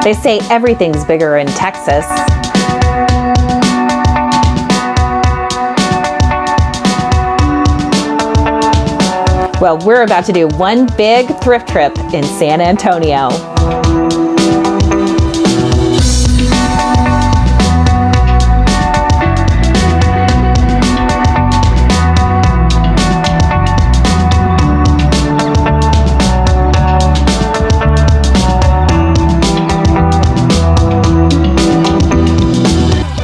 They say everything's bigger in Texas. Well, we're about to do one big thrift trip in San Antonio.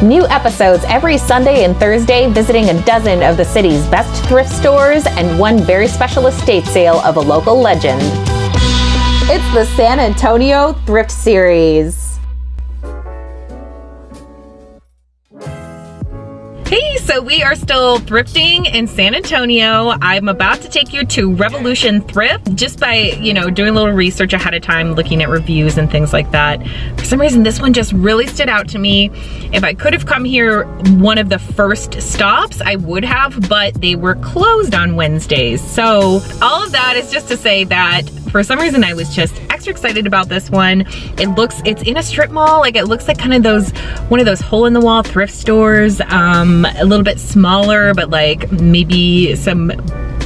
New episodes every Sunday and Thursday, visiting a dozen of the city's best thrift stores and one very special estate sale of a local legend. It's the San Antonio Thrift Series. Hey, so we are still thrifting in San Antonio. I'm about to take you to Revolution Thrift just by, doing a little research ahead of time, looking at reviews and things like that. For some reason, this one just really stood out to me. If I could have come here one of the first stops, I would have, but they were closed on Wednesdays. So all of that is just to say that for some reason, I was just extra excited about this one. It's in a strip mall. Like, it looks like kind of one of those hole-in-the-wall thrift stores, a little bit smaller, but like maybe some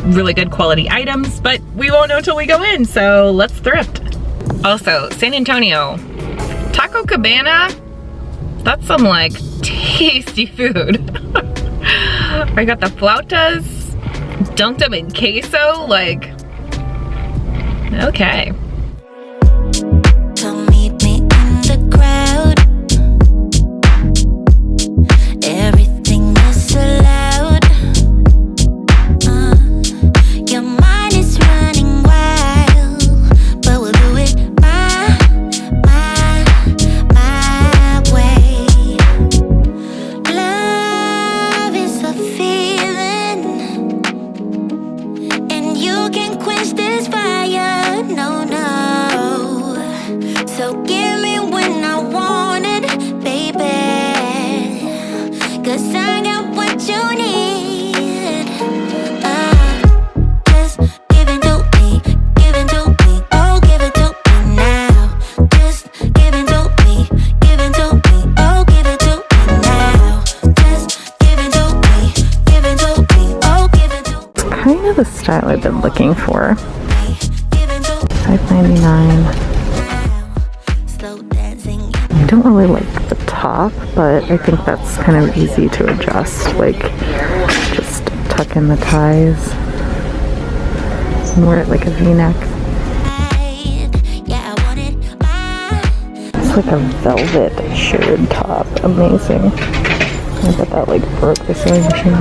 really good quality items, but we won't know till we go in, so let's thrift. Also, San Antonio, Taco Cabana, that's some like tasty food. I got the flautas, dunked them in queso, like, okay. Come meet me in the crowd. Everything is so loud. Your mind is running wild, but we'll do it my way. Love is a feeling, and you can quench this fire. No. So give me when I want it, baby, 'cause I got what you need. Just give it to me, oh, give it to me now. Just give it to me, oh, give it to me now. Just give it to me, oh, give it to me. It's kind of the style I've been looking for. $5.99. I don't really like the top, but I think that's kind of easy to adjust. Like, just tuck in the ties and wear it like a V-neck. It's like a velvet shirred top. Amazing. I bet that like broke the sewing machine.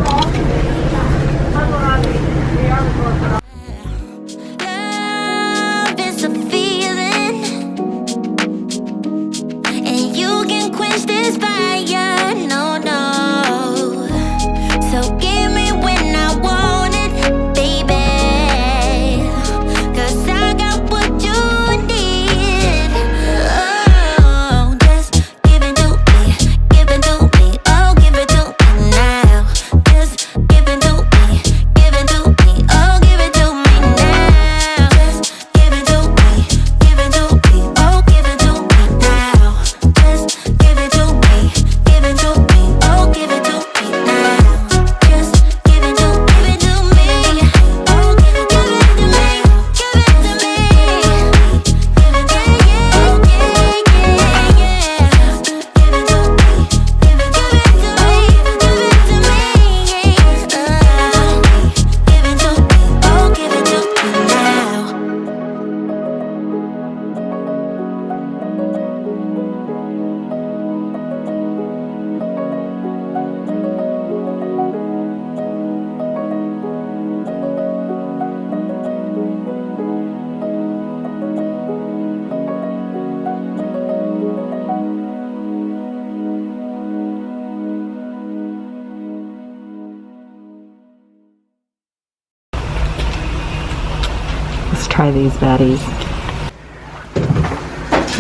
Try these baddies.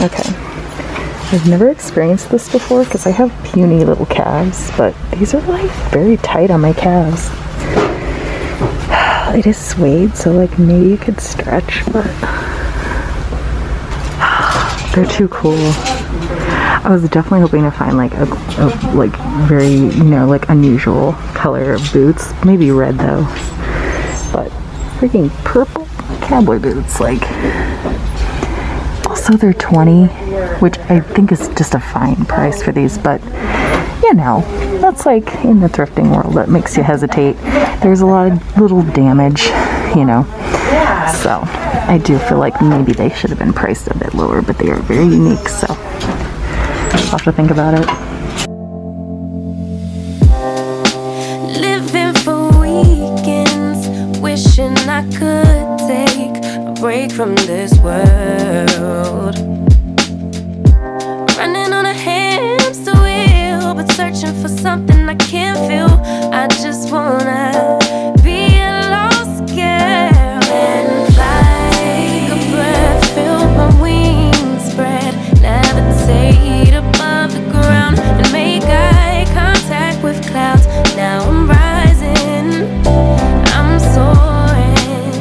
Okay. I've never experienced this before because I have puny little calves, but these are like very tight on my calves. It is suede, so like maybe you could stretch, but They're too cool. I was definitely hoping to find like a like very, you know, like unusual color of boots. Maybe red though. But freaking purple cowboy boots, like. Also they're $20, which I think is just a fine price for these, but you know, that's like in the thrifting world, that makes you hesitate. There's a lot of little damage, you know. So I do feel like maybe they should have been priced a bit lower, but they are very unique, so I'll have to think about it. Living for weekends, wishing I could take a break from this world. Running on a hamster wheel, but searching for something I can't feel. I just wanna be a lost girl and fly. Take a breath, feel my wings spread, levitate above the ground and make eye contact with clouds. Now I'm rising, I'm soaring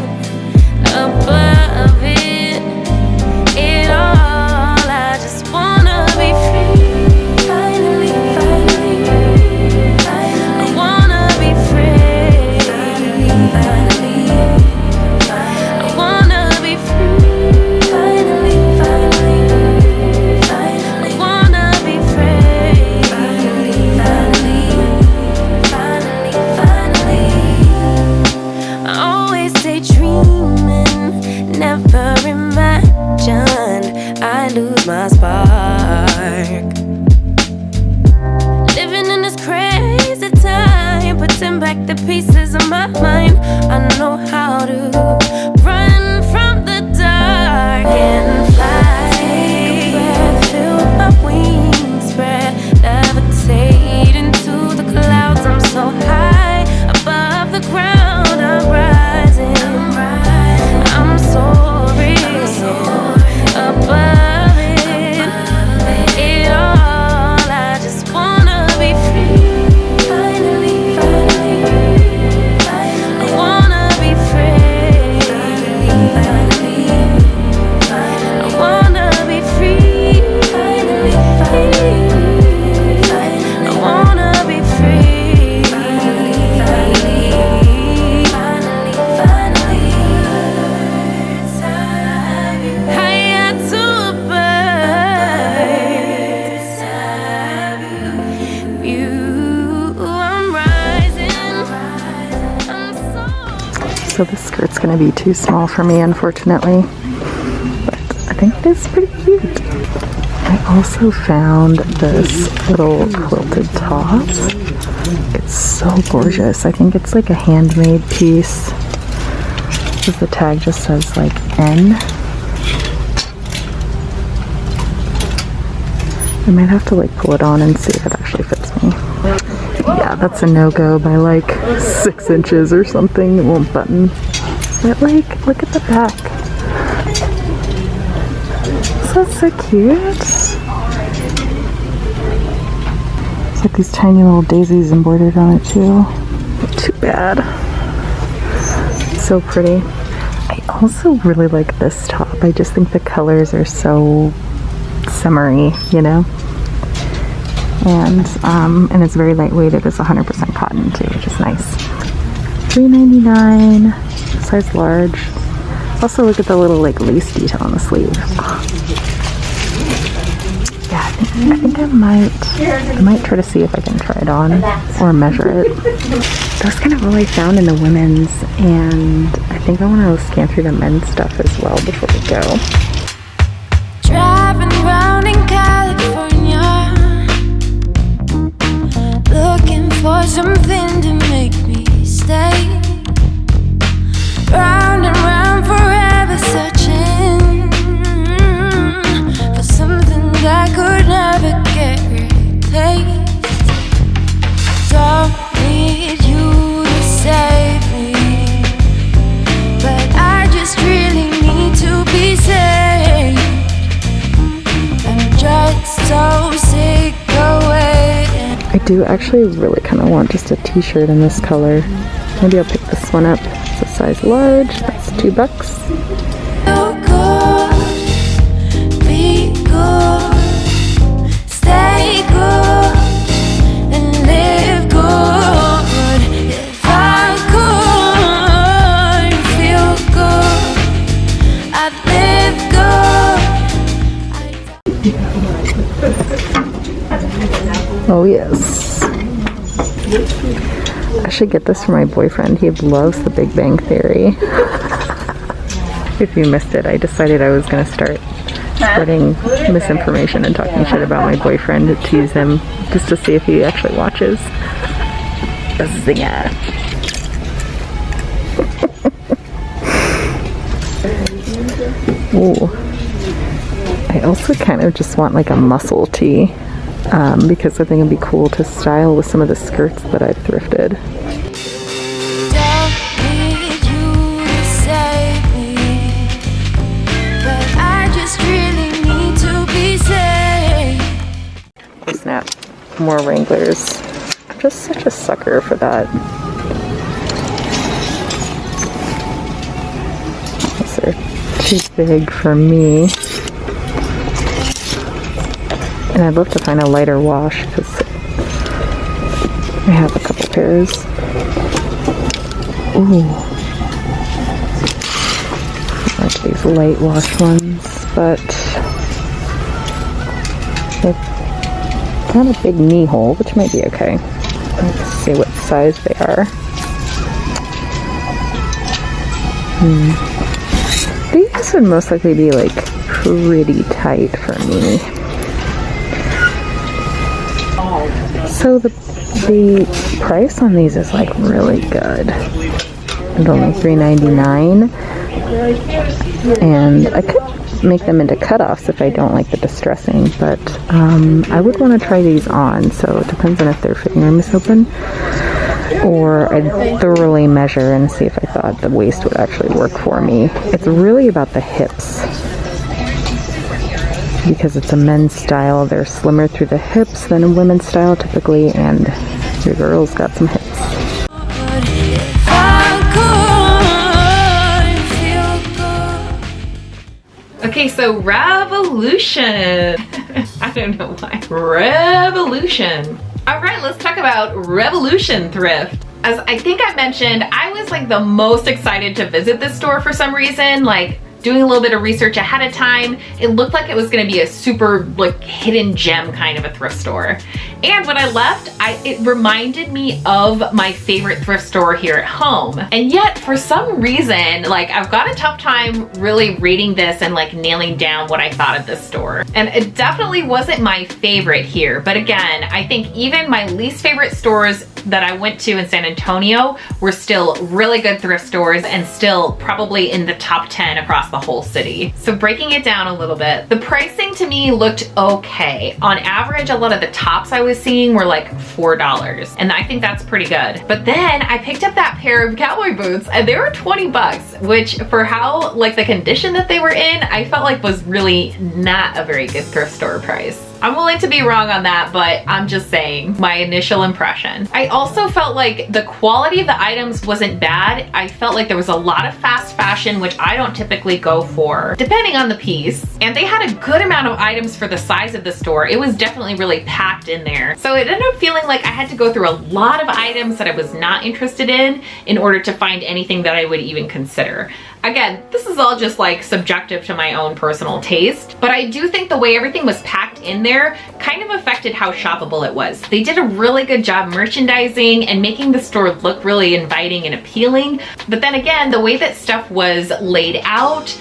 above it all. I just wanna be free. Finally, finally, I wanna be free. Finally, I wanna be free. Finally, finally, I wanna be free. Finally, finally. I always daydreaming, never imagined I lose my spark. Living in this crazy time, putting back the pieces of my mind. I know how to run from the dark and fly. Take a breath, feel my wings spread, levitate into the clouds. I'm so high above the ground. I'm rising, I'm soaring above it all. I just wanna be free. Finally, finally, I wanna be free. Finally, I wanna be free. Finally, I wanna be free. Finally, I had to abide you. I'm rising, I'm So this skirt's gonna be too small for me, unfortunately, but I think it is pretty cute. I also found this little quilted top. It's so gorgeous. I think it's like a handmade piece, because the tag just says like N. I might have to like pull it on and see if it actually fits me. Yeah, that's a no-go by like 6 inches or something. It won't button. But like, look at the back. So that's so cute. It's like these tiny little daisies embroidered on it too. Too bad. So pretty. I also really like this top. I just think the colors are so summery, you know? And it's very lightweight. It is 100% cotton too, which is nice. $3.99, size large. Also look at the little like lace detail on the sleeve. Yeah, I think I might try to see if I can try it on or measure it. That's kind of all I found in the women's, and I think I want to scan through the men's stuff as well before we go. driving around in California, looking for something to make me stay. Round and round forever, searching for something that could never get replaced. Don't need you to save me, but I just really need to be saved. I'm just so sick of waiting. I do actually really kind of want just a t-shirt in this color. Maybe I'll pick this one up. It's a size large. That's $2. You could be good. Oh yes. I should get this for my boyfriend. He loves The Big Bang Theory. If you missed it, I decided I was going to start spreading misinformation and talking shit about my boyfriend to tease him, just to see if he actually watches. Zinger. Ooh. I also kind of just want like a muscle tee, because I think it'd be cool to style with some of the skirts that I've thrifted. Oh snap, more Wranglers. I'm just such a sucker for that. These are too big for me. And I'd love to find a lighter wash because I have a couple pairs. Ooh. I like these light wash ones, but they've got a big knee hole, which might be okay. Let's see what size they are. These would most likely be like pretty tight for me. So the price on these is like really good. It's only $3.99, and I could make them into cutoffs if I don't like the distressing, but I would want to try these on, so it depends on if their fitting room is open, or I'd thoroughly measure and see if I thought the waist would actually work for me. It's really about the hips. Because it's a men's style, they're slimmer through the hips than a women's style typically, and your girl's got some hips. Okay, so Revolution. I don't know why. Revolution. All right, let's talk about Revolution Thrift. As I think I mentioned, I was like the most excited to visit this store for some reason, like doing a little bit of research ahead of time. It looked like it was gonna be a super like hidden gem kind of a thrift store. And when I left, it reminded me of my favorite thrift store here at home. And yet for some reason, like I've got a tough time really rating this and like nailing down what I thought of this store. And it definitely wasn't my favorite here. But again, I think even my least favorite stores that I went to in San Antonio were still really good thrift stores and still probably in the top 10 across the whole city. So breaking it down a little bit, the pricing to me looked okay. On average, a lot of the tops I was seeing were like $4, and I think that's pretty good. But then I picked up that pair of cowboy boots and they were 20 bucks, which for how like the condition that they were in, I felt like was really not a very good thrift store price. I'm willing to be wrong on that, but I'm just saying my initial impression. I also felt like the quality of the items wasn't bad. I felt like there was a lot of fast fashion, which I don't typically go for, depending on the piece. And they had a good amount of items for the size of the store. It was definitely really packed in there. So it ended up feeling like I had to go through a lot of items that I was not interested in order to find anything that I would even consider. Again, this is all just like subjective to my own personal taste, but I do think the way everything was packed in there kind of affected how shoppable it was. They did a really good job merchandising and making the store look really inviting and appealing. But then again, the way that stuff was laid out,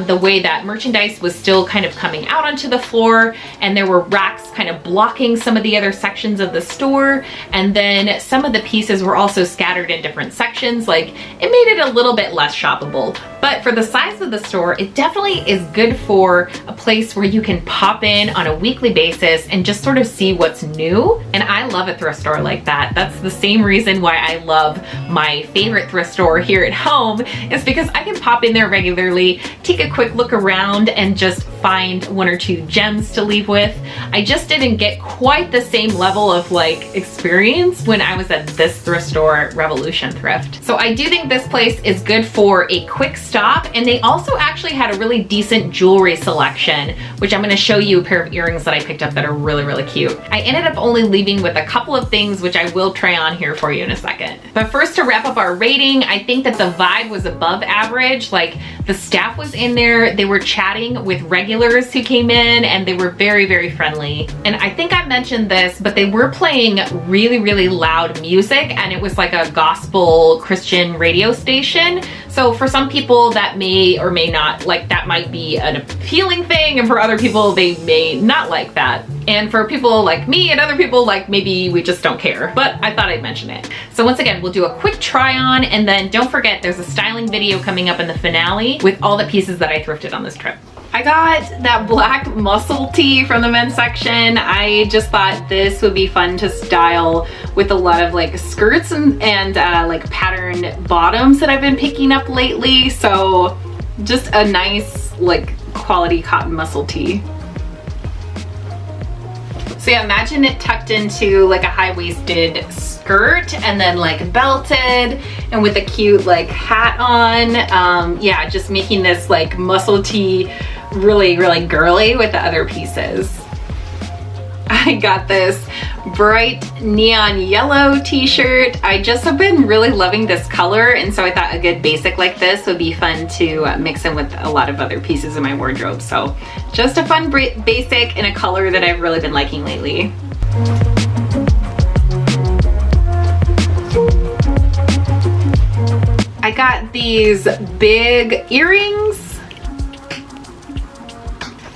the way that merchandise was still kind of coming out onto the floor, and there were racks kind of blocking some of the other sections of the store, and then some of the pieces were also scattered in different sections, like it made it a little bit less shoppable. But for the size of the store, it definitely is good for a place where you can pop in on a weekly basis and just sort of see what's new. And I love a thrift store like that. That's the same reason why I love my favorite thrift store here at home, is because I can pop in there regularly, take a quick look around, and just find one or two gems to leave with. I just didn't get quite the same level of like experience when I was at this thrift store, Revolution Thrift. So I do think this place is good for a quick stop, and they also actually had a really decent jewelry selection, which I'm gonna show you a pair of earrings that I picked up that are really, really cute. I ended up only leaving with a couple of things, which I will try on here for you in a second. But first, to wrap up our rating, I think that the vibe was above average. Like, the staff was in there, they were chatting with regulars who came in, and they were very, very friendly. And I think I mentioned this, but they were playing really, really loud music, and it was like a gospel Christian radio station. So for some people that may or may not, like, that might be an appealing thing, and for other people they may not like that. And for people like me and other people, like, maybe we just don't care, but I thought I'd mention it. So once again, we'll do a quick try on, and then don't forget there's a styling video coming up in the finale with all the pieces that I thrifted on this trip. I got that black muscle tee from the men's section. I just thought this would be fun to style with a lot of like skirts and like patterned bottoms that I've been picking up lately. So just a nice like quality cotton muscle tee. So yeah, imagine it tucked into like a high-waisted skirt and then like belted and with a cute like hat on. Yeah, just making this like muscle tee really, really girly with the other pieces. I got this bright neon yellow t-shirt. I just have been really loving this color, and so I thought a good basic like this would be fun to mix in with a lot of other pieces in my wardrobe. So just a fun basic in a color that I've really been liking lately. I got these big earrings.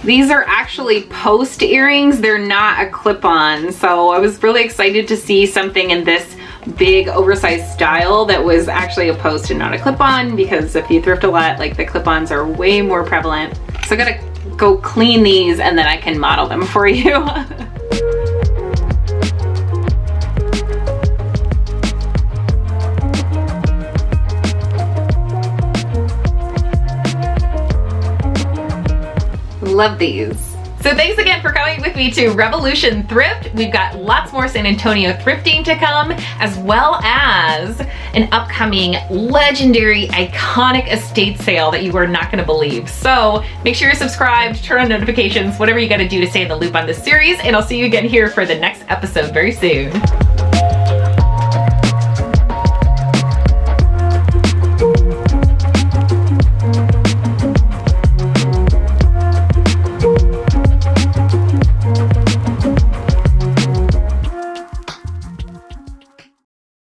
These are actually post earrings. They're not a clip-on. So I was really excited to see something in this big oversized style that was actually a post and not a clip-on, because if you thrift a lot, like the clip-ons are way more prevalent. So I gotta go clean these and then I can model them for you. Love these. So thanks again for coming with me to Revolution Thrift. We've got lots more San Antonio thrifting to come, as well as an upcoming legendary, iconic estate sale that you are not gonna believe. So make sure you're subscribed, turn on notifications, whatever you gotta do to stay in the loop on this series, and I'll see you again here for the next episode very soon.